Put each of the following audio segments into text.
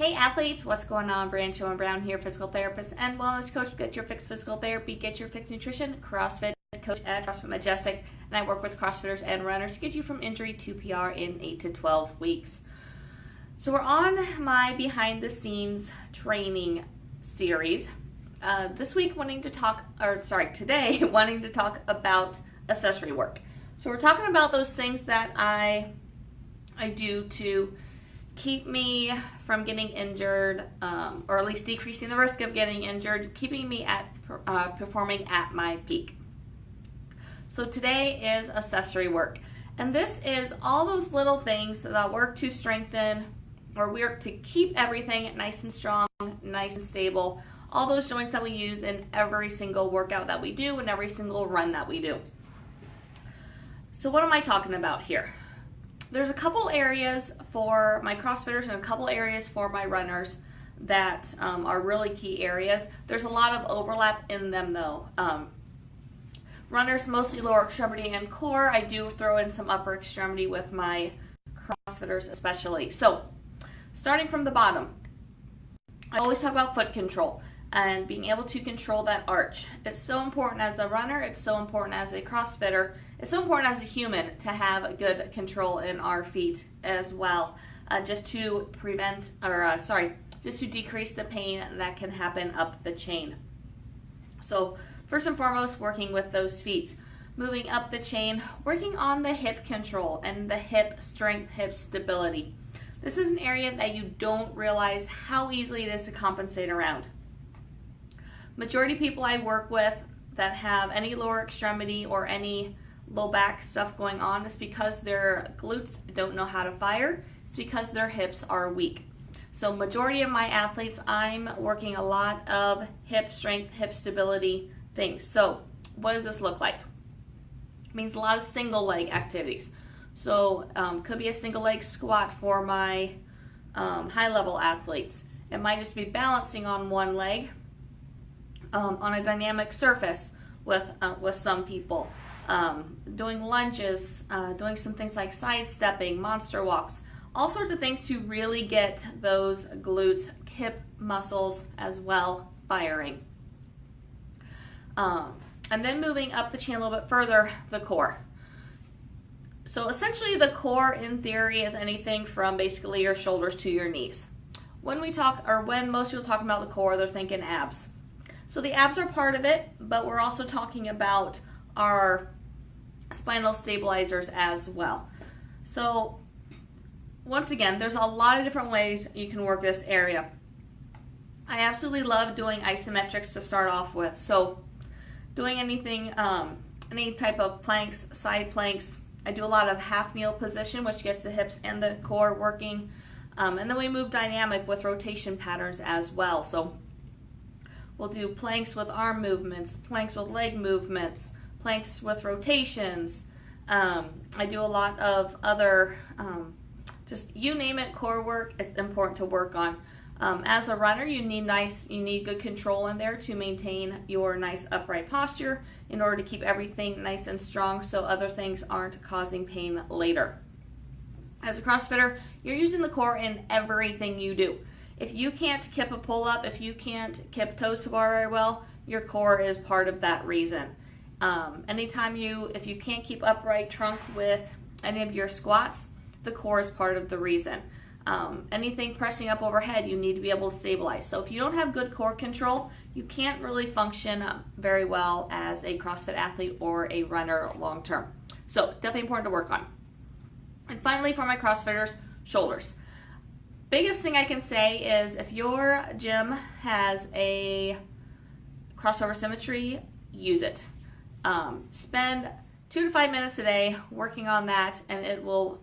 Hey athletes, what's going on? Brancho and Brown here, physical therapist and wellness coach. Get your fix physical therapy, get your fix nutrition, CrossFit coach at CrossFit Majestic, and I work with CrossFitters and runners to get you from injury to PR in 8 to 12 weeks. So we're on my behind the scenes training series. Today wanting to talk about accessory work. So we're talking about those things that I do to keep me from getting injured, or at least decreasing the risk of getting injured, keeping me at performing at my peak. So today is accessory work, and this is all those little things that work to strengthen or work to keep everything nice and strong, nice and stable, all those joints that we use in every single workout that we do and every single run that we do. So what am I talking about here? There's a couple areas for my CrossFitters and a couple areas for my runners that are really key areas. There's a lot of overlap in them though. Runners, mostly lower extremity and core. I do throw in some upper extremity with my CrossFitters especially. So, starting from the bottom, I always talk about foot control and being able to control that arch. It's so important as a runner, it's so important as a CrossFitter, it's so important as a human to have a good control in our feet as well, just to decrease the pain that can happen up the chain. So first and foremost, working with those feet. Moving up the chain, working on the hip control and the hip strength, hip stability. This is an area that you don't realize how easily it is to compensate around. Majority of people I work with that have any lower extremity or any low back stuff going on is because their glutes don't know how to fire. It's because their hips are weak. So majority of my athletes, I'm working a lot of hip strength, hip stability things. So what does this look like? It means a lot of single leg activities. So could be a single leg squat for my high level athletes. It might just be balancing on one leg on a dynamic surface with some people. Doing lunges, doing some things like sidestepping, monster walks, all sorts of things to really get those glutes, hip muscles as well firing. And then moving up the chain a little bit further, the core. So essentially the core in theory is anything from basically your shoulders to your knees. When most people talk about the core, they're thinking abs. So the abs are part of it, but we're also talking about our spinal stabilizers as well. So once again, there's a lot of different ways you can work this area. I absolutely love doing isometrics to start off with. So doing anything, any type of planks, side planks. I do a lot of half kneel position, which gets the hips and the core working. And then we move dynamic with rotation patterns as well. So we'll do planks with arm movements, planks with leg movements, planks with rotations. I do a lot of other, just you name it, core work. It's important to work on. As a runner, you need good control in there to maintain your nice upright posture in order to keep everything nice and strong so other things aren't causing pain later. As a CrossFitter, you're using the core in everything you do. If you can't kip a pull-up, if you can't kip toes to bar very well, your core is part of that reason. If you can't keep upright trunk with any of your squats, the core is part of the reason. Anything pressing up overhead, you need to be able to stabilize. So if you don't have good core control, you can't really function very well as a CrossFit athlete or a runner long term. So definitely important to work on. And finally, for my CrossFitters, shoulders. Biggest thing I can say is if your gym has a crossover symmetry, use it. Spend 2 to 5 minutes a day working on that, and it will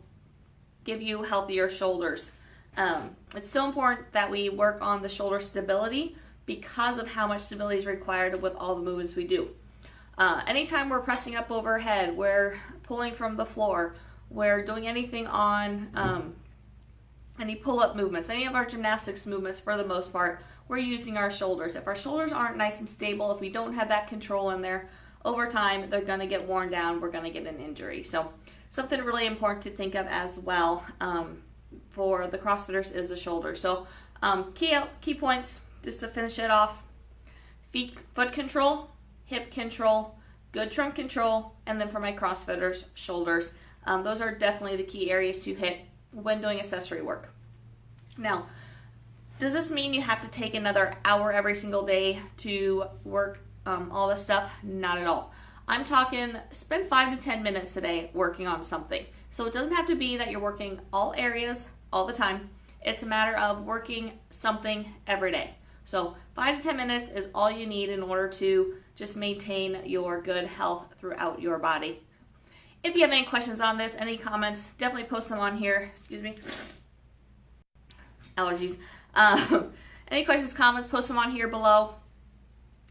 give you healthier shoulders. It's so important that we work on the shoulder stability because of how much stability is required with all the movements we do. Anytime we're pressing up overhead, we're pulling from the floor, we're doing anything on any pull-up movements, any of our gymnastics movements for the most part, we're using our shoulders. If our shoulders aren't nice and stable, if we don't have that control in there, over time they're going to get worn down, we're going to get an injury. So something really important to think of as well. for the CrossFitters is the shoulder. So key points, just to finish it off: foot control, hip control, good trunk control, and then for my CrossFitters, shoulders. Those are definitely the key areas to hit when doing accessory work. Now, does this mean you have to take another hour every single day to work all this stuff? Not at all. I'm talking spend 5 to 10 minutes a day working on something. So it doesn't have to be that you're working all areas all the time. It's a matter of working something every day. So 5 to 10 minutes is all you need in order to just maintain your good health throughout your body. If you have any questions on this, any comments, definitely post them on here. Excuse me. Allergies. Any questions, comments, post them on here below.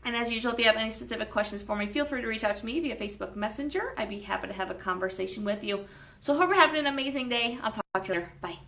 And as usual, if you have any specific questions for me, feel free to reach out to me via Facebook Messenger. I'd be happy to have a conversation with you. So hope you're having an amazing day. I'll talk to you later. Bye.